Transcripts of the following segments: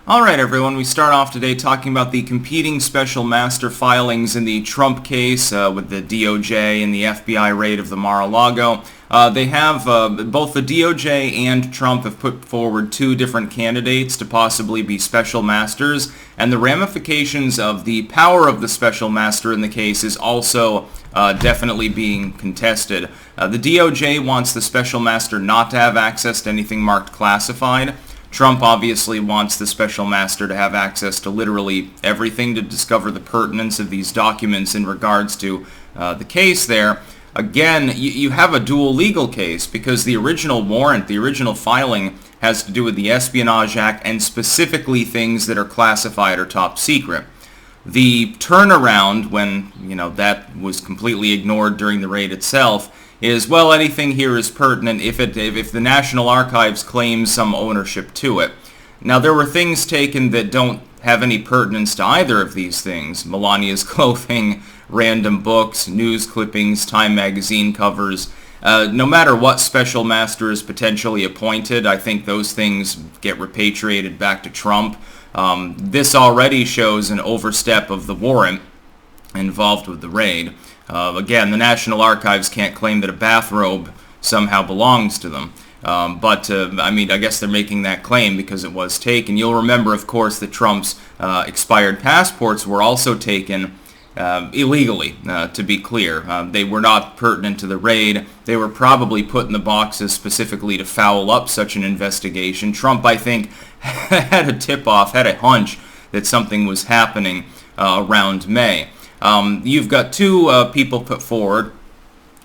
Alright everyone, we start off today talking about the competing special master filings in the Trump case with the DOJ and the FBI raid of the Mar-a-Lago. They have, both the DOJ and Trump have put forward two different candidates to possibly be special masters, and the ramifications of the power of the special master in the case is also definitely being contested. The DOJ wants the special master not to have access to anything marked classified. Trump obviously wants the special master to have access to literally everything to discover the pertinence of these documents in regards to the case there. Again, you have a dual legal case because the original warrant, the original filing, has to do with the Espionage Act and specifically things that are classified or top secret. The turnaround, when that was completely ignored during the raid itself, is, well, anything here is pertinent if the National Archives claims some ownership to it. Now, there were things taken that don't have any pertinence to either of these things. Melania's clothing, random books, news clippings, Time magazine covers. No matter what special master is potentially appointed, I think those things get repatriated back to Trump. This already shows an overstep of the warrant involved with the raid. Again, the National Archives can't claim that a bathrobe somehow belongs to them. I guess they're making that claim because it was taken. You'll remember, of course, that Trump's expired passports were also taken illegally, to be clear. They were not pertinent to the raid. They were probably put in the boxes specifically to foul up such an investigation. Trump, I think, had a tip-off, had a hunch that something was happening around May. You've got two people put forward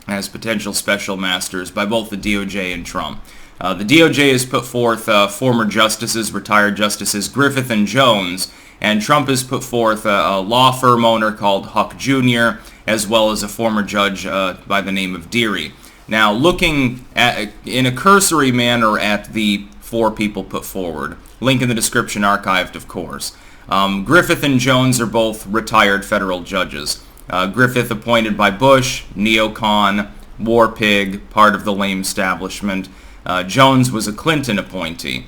as potential special masters by both the DOJ and Trump. The DOJ has put forth former justices, retired justices Griffith and Jones, and Trump has put forth a law firm owner called Huck Jr., as well as a former judge by the name of Deary. Now, looking at, in a cursory manner at the four people put forward, link in the description, archived, of course. Griffith and Jones are both retired federal judges. Griffith appointed by Bush, neocon, war pig, part of the lame establishment. Jones was a Clinton appointee.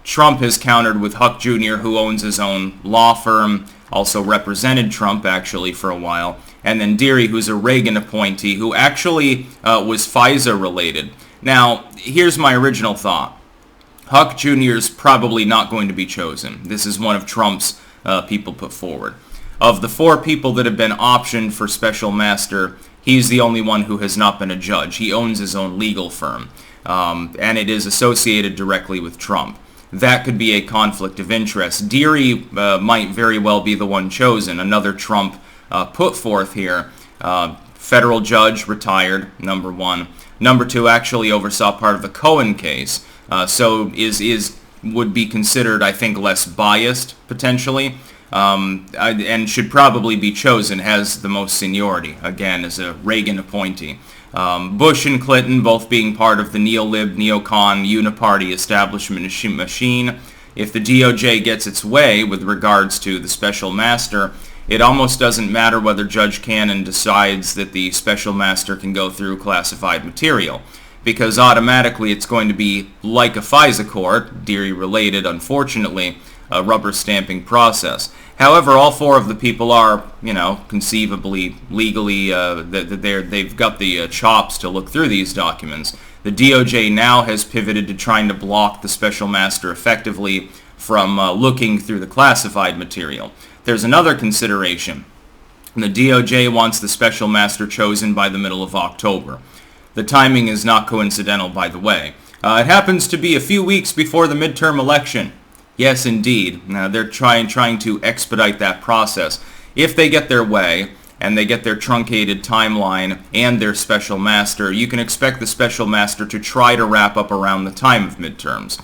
Trump has countered with Huck Jr., who owns his own law firm, also represented Trump actually for a while. And then Deary, who's a Reagan appointee, who actually was FISA related. Now, here's my original thought. Huck Jr. is probably not going to be chosen. This is one of Trump's people put forward. Of the four people that have been optioned for special master, he's the only one who has not been a judge. He owns his own legal firm, and it is associated directly with Trump. That could be a conflict of interest. Deary might very well be the one chosen, another Trump put forth here. Federal judge, retired, number one. Number two, actually oversaw part of the Cohen case. So would be considered, I think, less biased, potentially, and should probably be chosen, has the most seniority, again, as a Reagan appointee. Bush and Clinton both being part of the neo-lib, neocon, uniparty establishment machine. If the DOJ gets its way with regards to the special master, it almost doesn't matter whether Judge Cannon decides that the special master can go through classified material, because automatically it's going to be like a FISA court, Deary related, unfortunately, a rubber stamping process. However, all four of the people are, conceivably, legally, they've got the chops to look through these documents. The DOJ now has pivoted to trying to block the special master effectively from looking through the classified material. There's another consideration. The DOJ wants the special master chosen by the middle of October. The timing is not coincidental, by the way. It happens to be a few weeks before the midterm election. Yes, indeed. They're trying to expedite that process. If they get their way, and they get their truncated timeline and their special master, you can expect the special master to try to wrap up around the time of midterms.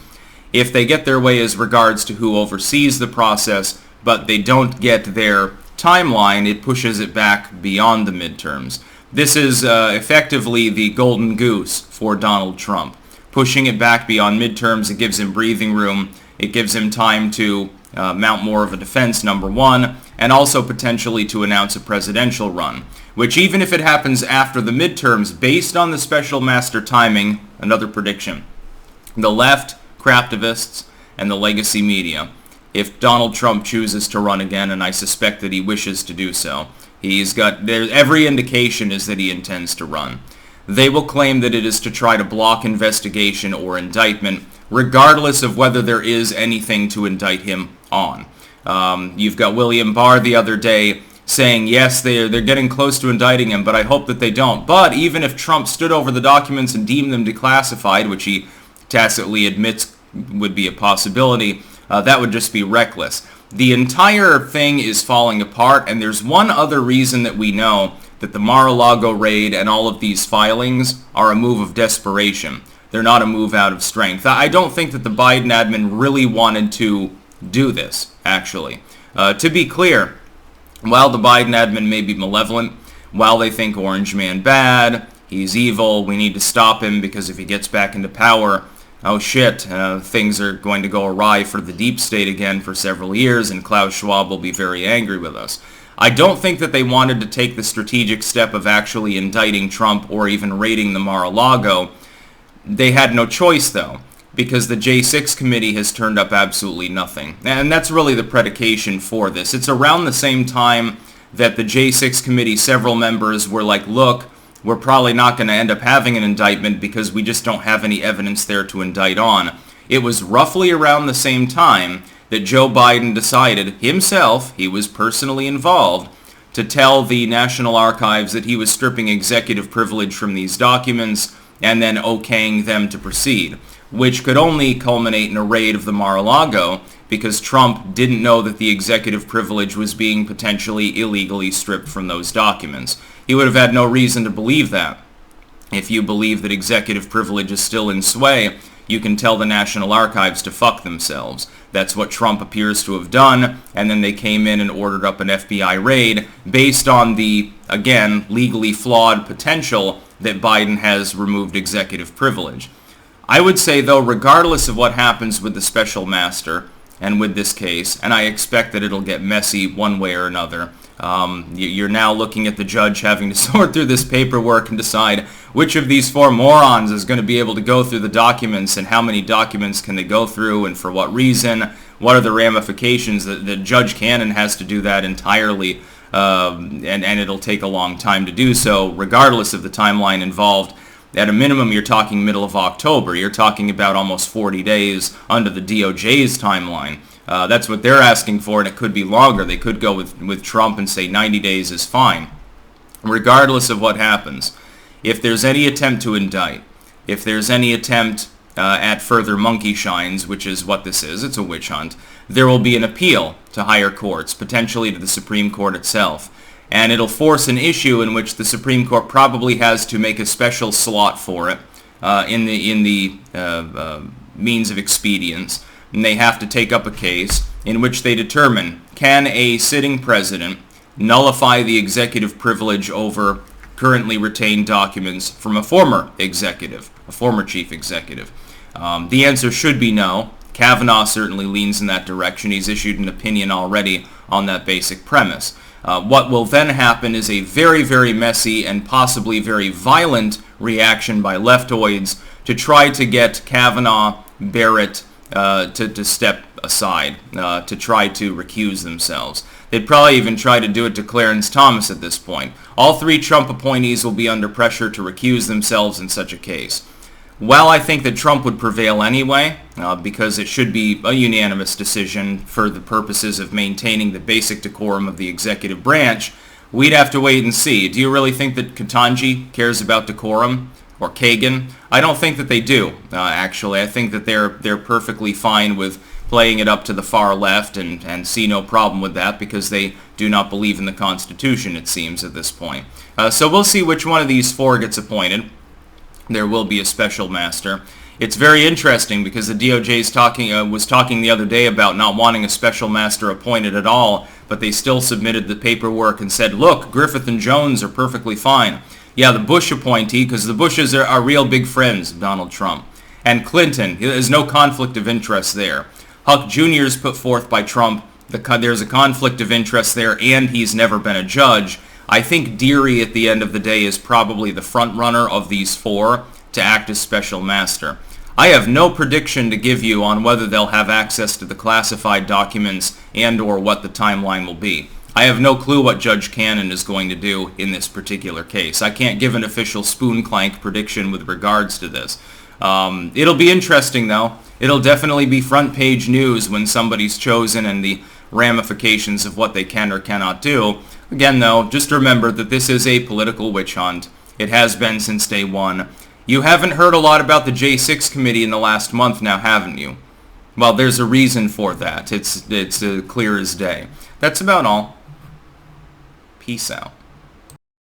If they get their way as regards to who oversees the process, but they don't get their timeline, it pushes it back beyond the midterms. This is effectively the golden goose for Donald Trump. Pushing it back beyond midterms, it gives him breathing room. It gives him time to mount more of a defense, number one, and also potentially to announce a presidential run, which even if it happens after the midterms, based on the special master timing, another prediction, the left, craptivists, and the legacy media if Donald Trump chooses to run again, and I suspect that he wishes to do so. Every indication is that he intends to run. They will claim that it is to try to block investigation or indictment, regardless of whether there is anything to indict him on. You've got William Barr the other day saying, yes, they're getting close to indicting him, but I hope that they don't. But even if Trump stood over the documents and deemed them declassified, which he tacitly admits would be a possibility, that would just be reckless. The entire thing is falling apart, and there's one other reason that we know that the Mar-a-Lago raid and all of these filings are a move of desperation. They're not a move out of strength. I don't think that the Biden admin really wanted to do this, actually. To be clear, while the Biden admin may be malevolent, while they think Orange Man bad, he's evil, we need to stop him because if he gets back into power, oh shit, things are going to go awry for the deep state again for several years, and Klaus Schwab will be very angry with us. I don't think that they wanted to take the strategic step of actually indicting Trump or even raiding the Mar-a-Lago. They had no choice, though, because the J6 committee has turned up absolutely nothing. And that's really the predication for this. It's around the same time that the J6 committee, several members were like, look, we're probably not going to end up having an indictment because we just don't have any evidence there to indict on. It was roughly around the same time that Joe Biden decided himself, he was personally involved, to tell the National Archives that he was stripping executive privilege from these documents and then okaying them to proceed, which could only culminate in a raid of the Mar-a-Lago because Trump didn't know that the executive privilege was being potentially illegally stripped from those documents. He would have had no reason to believe that. If you believe that executive privilege is still in sway, you can tell the National Archives to fuck themselves. That's what Trump appears to have done, and then they came in and ordered up an FBI raid based on the, again, legally flawed potential that Biden has removed executive privilege. I would say, though, regardless of what happens with the special master and with this case, and I expect that it'll get messy one way or another, you're now looking at the judge having to sort through this paperwork and decide which of these four morons is going to be able to go through the documents and how many documents can they go through and for what reason, what are the ramifications. The Judge Cannon has to do that entirely, and it'll take a long time to do so regardless of the timeline involved. At a minimum, you're talking middle of October. You're talking about almost 40 days under the DOJ's timeline. That's what they're asking for, and it could be longer. They could go with Trump and say 90 days is fine. Regardless of what happens, if there's any attempt to indict, if there's any attempt at further monkey shines, which is what this is, it's a witch hunt, there will be an appeal to higher courts, potentially to the Supreme Court itself. And it'll force an issue in which the Supreme Court probably has to make a special slot for it in the means of expedience. And they have to take up a case in which they determine, can a sitting president nullify the executive privilege over currently retained documents from a former executive, a former chief executive? The answer should be no. Kavanaugh certainly leans in that direction. He's issued an opinion already on that basic premise. What will then happen is a very, very messy and possibly very violent reaction by leftoids to try to get Kavanaugh, Barrett, to step aside, to try to recuse themselves. They'd probably even try to do it to Clarence Thomas at this point. All three Trump appointees will be under pressure to recuse themselves in such a case. While I think that Trump would prevail anyway, because it should be a unanimous decision for the purposes of maintaining the basic decorum of the executive branch, we'd have to wait and see. Do you really think that Ketanji cares about decorum? Or Kagan? I don't think that they do, actually. I think that they're perfectly fine with playing it up to the far left and see no problem with that because they do not believe in the Constitution, it seems, at this point. So we'll see which one of these four gets appointed. There will be a special master. It's very interesting because the DOJ was talking the other day about not wanting a special master appointed at all, but they still submitted the paperwork and said, look, Griffith and Jones are perfectly fine. Yeah, the Bush appointee, because the Bushes are real big friends of Donald Trump. And Clinton, there's no conflict of interest there. Huck Jr. is put forth by Trump. There's a conflict of interest there, and he's never been a judge. I think Deary, at the end of the day, is probably the front runner of these four to act as special master. I have no prediction to give you on whether they'll have access to the classified documents and or what the timeline will be. I have no clue what Judge Cannon is going to do in this particular case. I can't give an official spoon clank prediction with regards to this. It'll be interesting, though. It'll definitely be front page news when somebody's chosen and the ramifications of what they can or cannot do. Again, though, just remember that this is a political witch hunt. It has been since day one. You haven't heard a lot about the J6 committee in the last month now, haven't you? Well, there's a reason for that. It's clear as day. That's about all. Peace out.